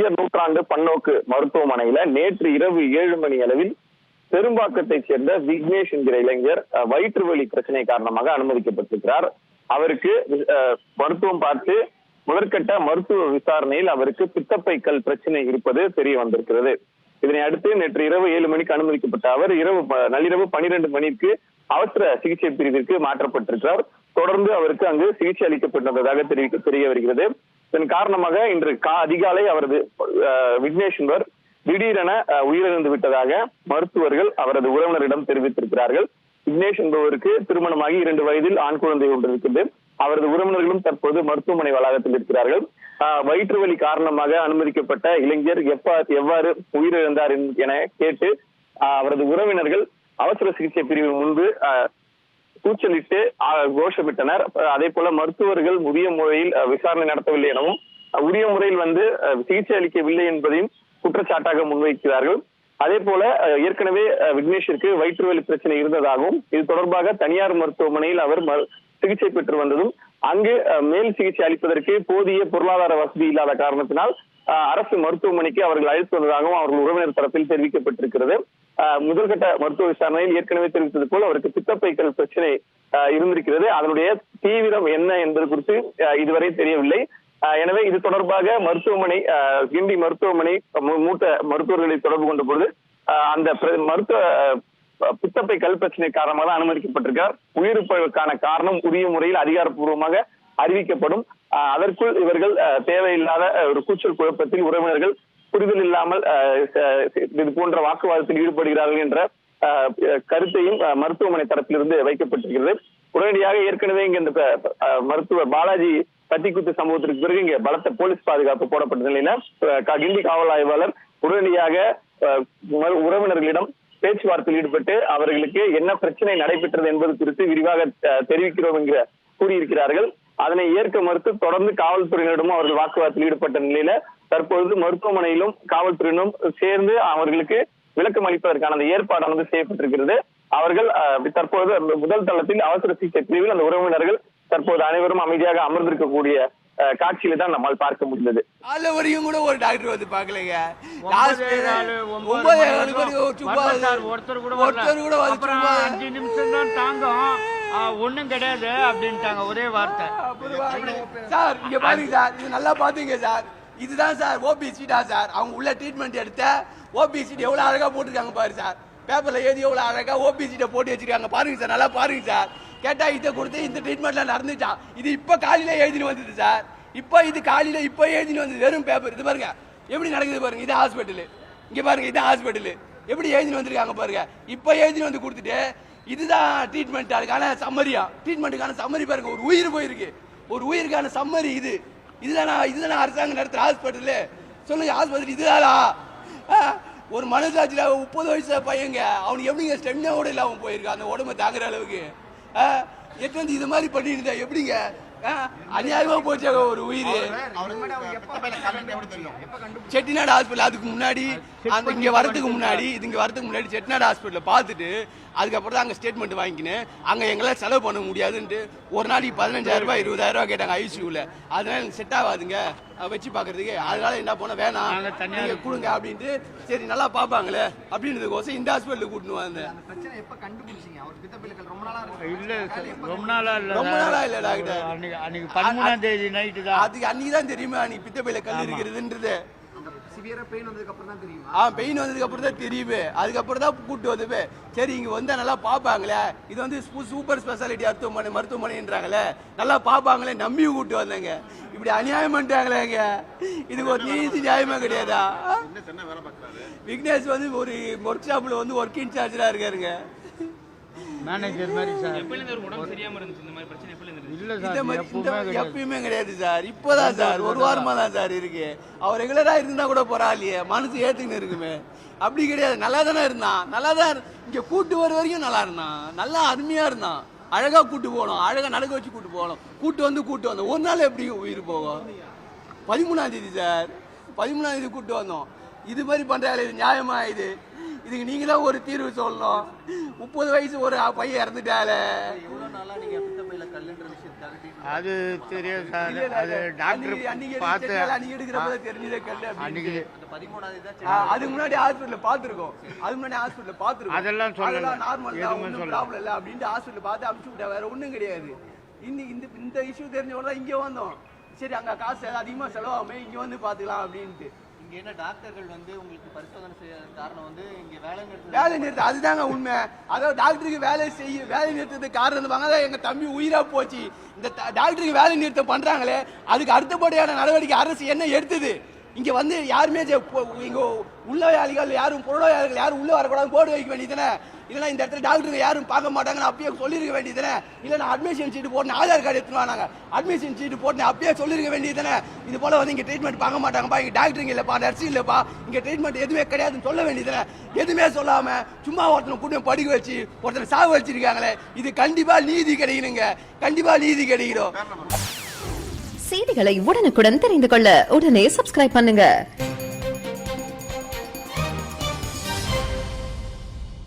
கலைஞர் நூற்றாண்டு பன்னோக்கு மருத்துவமனையில நேற்று இரவு 7 மணி அளவில் பெரும்பாக்கத்தைச் சேர்ந்த விக்னேஷ் என்கிற இளைஞர் வயிற்று வலி பிரச்சனை காரணமாக அனுமதிக்கப்பட்டிருக்கிறார். அவருக்கு மருத்துவம் பார்த்து முதற்கட்ட மருத்துவ விசாரணையில் அவருக்கு பித்தப்பை கல் பிரச்சனை இருப்பது தெரிய வந்திருக்கிறது. இதனை அடுத்து நேற்று இரவு 7 மணிக்கு அனுமதிக்கப்பட்ட அவர் நள்ளிரவு 12 மணிக்கு அவசர சிகிச்சை பிரிவிற்கு மாற்றப்பட்டிருக்கிறார். தொடர்ந்து அவருக்கு அங்கு சிகிச்சை அளிக்கப்பட்டிருந்ததாக தெரிய வருகிறது. இதன் காரணமாக இன்று அதிகாலை அவரது விக்னேஷ் என்பவர் திடீரென உயிரிழந்து விட்டதாக மருத்துவர்கள் அவரது உறவினரிடம் தெரிவித்திருக்கிறார்கள். விக்னேஷ் என்பவருக்கு திருமணமாகி 2 வயதில் ஆண் குழந்தை ஒன்று இருக்கிறது. அவரது உறவினர்களும் தற்போது மருத்துவமனை வளாகத்தில் இருக்கிறார்கள். வயிற்று வலி காரணமாக அனுமதிக்கப்பட்ட இளைஞர் எவ்வாறு உயிரிழந்தார் என கேட்டு அவரது உறவினர்கள் அவசர சிகிச்சை பிரிவு முன்பு கூச்சலிட்டு கோஷமிட்டனர். அதே போல மருத்துவர்கள் உரிய முறையில் விசாரணை நடத்தவில்லை எனவும் உரிய முறையில் சிகிச்சை அளிக்கவில்லை என்பதையும் குற்றச்சாட்டாக முன்வைக்கிறார்கள். அதே போல ஏற்கனவே விக்னேஷிற்கு வயிற்று வலி பிரச்சனை இருந்ததாகவும் இது தொடர்பாக தனியார் மருத்துவமனையில் அவர் சிகிச்சை பெற்று வந்ததும் அங்கு மேல் சிகிச்சை அளிப்பதற்கு போதிய பொருளாதார வசதி இல்லாத காரணத்தினால் அரசு மருத்துவமனைக்கு அவர்கள் அழைத்து வந்ததாகவும் அவர்கள் உறவினர் தரப்பில் தெரிவிக்கப்பட்டிருக்கிறது. முதல்கட்ட மருத்துவ விசாரணையில் ஏற்கனவே தெரிவித்தது போல் அவருக்கு பித்தப்பைக்கல் பிரச்சனை இருந்திருக்கிறது. அதனுடைய தீவிரம் என்ன என்பது குறித்து இதுவரை தெரியவில்லை. எனவே இது தொடர்பாக மருத்துவமனை கிண்டி மருத்துவமனை மூத்த மருத்துவர்களை தொடர்பு கொண்ட பொழுது அந்த மருத்துவ பித்தப்பை கல் பிரச்சனை காரணமாக அனுமதிக்கப்பட்டிருக்கார். உயிரிழப்புக்கான காரணம் உரிய முறையில் அதிகாரப்பூர்வமாக அறிவிக்கப்படும். அதற்குள் இவர்கள் தேவையில்லாத ஒரு கூச்சல் குழப்பத்தில் உறவினர்கள் புரிதல் இல்லாமல் இது போன்ற வாக்குவாதத்தில் ஈடுபடுகிறார்கள் என்ற கருத்தையும் மருத்துவமனை தரப்பிலிருந்து வைக்கப்பட்டிருக்கிறது. உடனடியாக ஏற்கனவே இங்க இந்த மருத்துவர் பாலாஜி கத்திக்குத்து சம்பவத்திற்கு பிறகு இங்க பலத்த போலீஸ் பாதுகாப்பு போடப்பட்ட நிலையில கிண்டி காவல் ஆய்வாளர் உடனடியாக உறவினர்களிடம் பேச்சுவார்த்தையில் ஈடுபட்டு அவர்களுக்கு என்ன பிரச்சனை நடைபெற்றது என்பது குறித்து விரிவாக தெரிவிக்கிறோம் என்கிற கூறியிருக்கிறார்கள். அதனை ஏற்க மறுத்து தொடர்ந்து காவல்துறையினரிடமும் அவர்கள் வாக்குவாதத்தில் ஈடுபட்ட நிலையில தற்பொழுது மருத்துவமனையிலும் காவல்துறையினரும் சேர்ந்து அவர்களுக்கு விளக்கம் அளிப்பதற்கான அந்த ஏற்பாடானது செய்யப்பட்டிருக்கிறது. அவர்கள் தற்போது முதல் தளத்தில் அவசர சிகிச்சை பிரிவில் அந்த உறவினர்கள் தற்போது அனைவரும் அமைதியாக அமர்ந்திருக்கக்கூடிய காட்சியில தான் நம்மால் பார்க்க முடிந்தது. அதுல வரையும் கூட ஒரு டாக்டர் வந்து பாக்கலைங்க. அப்புறம் 5 நிமிஷம் தான் தாங்கும், ஒண்ணும் கிடையாது அப்படின்ட்டாங்க ஒரே வார்த்தை. சார் இங்க பாருங்க சார், இது நல்லா பாத்துங்க சார், இதுதான் சார் ஓபிசிடா சார். அவங்க உள்ள ட்ரீட்மெண்ட் எடுத்த ஓபிசிடி எவ்வளவு அழகா போட்டிருக்காங்க பாரு சார். பேப்பர்ல எழுதி எவ்வளவு அழகா ஓபிசிட போட்டு வச்சிருக்காங்க பாருங்க சார், நல்லா பாருங்க சார். கேட்டா இதை கொடுத்து இந்த ட்ரீட்மெண்ட்லாம் நடந்துச்சான். இது இப்ப காலையில எழுதினு வந்தது சார். இப்ப இது காலையில இப்ப எழுதினு வந்தது வெறும் பேப்பர். இது பாருங்க எப்படி நடக்குது பாருங்க. இது ஹாஸ்பிட்டல், இங்க பாருங்க இது ஹாஸ்பிட்டல், எப்படி எழுதினு வந்திருக்காங்க பாருங்க. இப்ப எழுதினு வந்து கொடுத்துட்டு இதுதான் ட்ரீட்மெண்ட், அதுக்கான சம்மரியா, ட்ரீட்மெண்ட்டுக்கான சம்மரி பாருங்க. ஒரு உயிர் போயிருக்கு, ஒரு உயிருக்கான சம்மரி இது. இதுதானா அரசாங்கம் நடத்துற ஹாஸ்பிட்டல்? சொல்லுங்க, ஹாஸ்பிட்டல் இதுதானா? ஒரு மனசாட்சியில 30 வயசு பையங்க, அவனுக்கு எப்படிங்க ஸ்டெமினாவோட இல்ல அவன் போயிருக்கான் அந்த உடம்பை தாங்குற அளவுக்கு. எட்டு வந்து இது மாதிரி பண்ணிருந்தா எப்படிங்க? அநியாயமா போச்சு ஒரு உயிர். செட்டிநாடு ஹாஸ்பிட்டல் அதுக்கு முன்னாடி இங்க வரதுக்கு முன்னாடி செட்டிநாடு ஹாஸ்பிட்டல் பார்த்துட்டு அதுக்கப்புறம் தான் அங்க ஸ்டேட்மெண்ட் வாங்கிக்கினேன். அங்க எங்களால் செலவு பண்ண முடியாதுன்ட்டு ஒரு நாளைக்கு 15,000 ரூபாய் 20,000 ரூபாய் கேட்டாங்க ஐசியூல. அதனால செட் ஆகாதுங்க வச்சு பாக்குறதுக்கு. அதனால என்ன பண்ண வேணாம் நீங்க கொடுங்க அப்படின்ட்டு, சரி நல்லா பாப்பாங்களே அப்படின்றதுக்கோசம் இந்த ஹாஸ்பிட்டலுக்கு கூட்டினு வந்தேன். ரொம்ப நாளா இல்ல டாக்டர். அன்னைக்கு 13ஆம் தேதி நைட்டு தான், அதுக்கு அன்னைக்கு தான் தெரியுமா அன்னைக்கு பித்தப்பையில கல் இருக்கிறதுன்றது. பெயின் வந்ததுக்கு அப்புறம் தான் தெரியுமே. அதுக்கப்புறம் தான் கூட்டு வந்து சரி இங்க வந்தா நல்லா பாப்பாங்களே, இது வந்து சூப்பர் ஸ்பெஷாலிட்டி மருத்துவமனைன்றாங்களே, நல்லா பாப்பாங்களே நம்பி கூட்டு வந்தாங்க. இப்படி அநியாயம் பண்ணிட்டாங்களேங்க. இதுக்கு ஒரு நீதி நியாயமா கிடையாதா? விக்னேஷ் வந்து ஒரு ஒர்க் ஷாப்ல வந்து ஒர்க் இன்சார்ஜா இருக்காருங்க, மேனேஜர் மாதிரி சார். எப்பயுமே கிடையாது சார், இப்பதான் சார் ஒரு வாரமா தான் சார் இருக்கு. அவர் ரெகுலரா இருந்தா கூட போறாளியே, மனசு ஏத்துக்கின்னு இருக்குமே. அப்படி கிடையாது, நல்லா தானே இருந்தான், நல்லா தான் இங்க கூட்டு வர வரைக்கும் நல்லா இருந்தான், நல்லா அருமையா இருந்தான். அழகா கூட்டு போகணும், அழகா நடக்க வச்சு கூட்டு போகணும். கூட்டு வந்து ஒரு நாள் எப்படி உயிர் போகும்? 13ஆம் தேதி சார், 13ஆம் தேதி கூட்டு வந்தோம். இது மாதிரி பண்றாங்க, இது நியாயமா? இதுக்கு நீங்க தான் ஒரு தீர்வு சொல்லணும். 30 வயசு ஒரு பையன் இறந்துட்டாலே. மூளையில கல்லுன்ற விஷயத்துக்காக அது தெரியாது சார். இல்ல, இல்ல, அது அன்னைக்கு டாக்டர் பார்த்து அன்னைக்கு எடுக்கிறப்ப தெரிஞ்சதே கல்லு அன்னைக்கு அந்த 13 அதுக்கு முன்னாடி ஹாஸ்பிடல்ல பாத்துருக்கோம். அதுக்கு முன்னாடி ஹாஸ்பிடல்ல பாத்துருக்கோம். அதெல்லாம் சொல்லல. நார்மல் தான், எதுவுமே ஒன்றும் சொல்லல. ப்ராப்ளம் இல்ல அப்படின்ட்டு ஹாஸ்பிடல் பார்த்து அனுப்பிச்சு விட்டா, வேற ஒண்ணும் கிடையாது. இந்த இஷ்யூ தெரிஞ்சவங்க தான் இங்க வந்தோம். சரி அங்க காசு அதிகமா செலவாகுமே, இங்க வந்து பாத்துக்கலாம் அப்படின்ட்டு. இங்க என்ன டாக்டர்கள் வந்து உங்களுக்கு பரிசோதனை செய்ய காரணம் வந்து இங்க வேலை நிறுத்தம் அதுதாங்க உண்மை. அதாவது டாக்டருக்கு வேலை நிறுத்தத்துக்கு காரணம் அதான் எங்க தம்பி உயிரா போச்சு. இந்த டாக்டருக்கு வேலை நிறுத்தம் பண்றாங்களே, அதுக்கு அடுத்தபடியான நடவடிக்கை அரசு என்ன எடுத்தது? இங்க வந்து யாருமே இங்க உள்ளவையாளிகள் யாரும் பொருளாதாரிகள் யாரும் உள்ள வரக்கூடாது போர்டு வைக்க வேண்டியதுதானே. இல்லைன்னா இந்த இடத்துல டாக்டருக்கு யாரும் பார்க்க மாட்டாங்கன்னு அப்பயே சொல்லிருக்க வேண்டியதுதானே. இல்லைன்னா அட்மிஷன் சீட்டு போட்டு ஆதார் கார்டு எடுத்துட்டு வாங்க, அட்மிஷன் சீட்டு போட்டு அப்பயே சொல்லிருக்க வேண்டியதுதானே. இது போல வந்து இங்க ட்ரீட்மெண்ட் பார்க்க மாட்டாங்கப்பா, இங்க டாக்டருங்க இல்லப்பா, நர்ஸ் இல்லப்பா, இங்க ட்ரீட்மெண்ட் எதுவுமே கிடையாதுன்னு சொல்ல வேண்டியதுதானே. எதுவுமே சொல்லாம சும்மா ஒருத்தனை கூட்டம் படிக்க வச்சு ஒருத்தனை சாவு வச்சிருக்காங்களே, இது கண்டிப்பா நீதி கிடைக்கணுங்க, கண்டிப்பா நீதி கிடைக்கணும். செய்திகளை உடனுக்குடன் தெரிந்து கொள்ள உடனே சப்ஸ்கிரைப் பண்ணுங்க.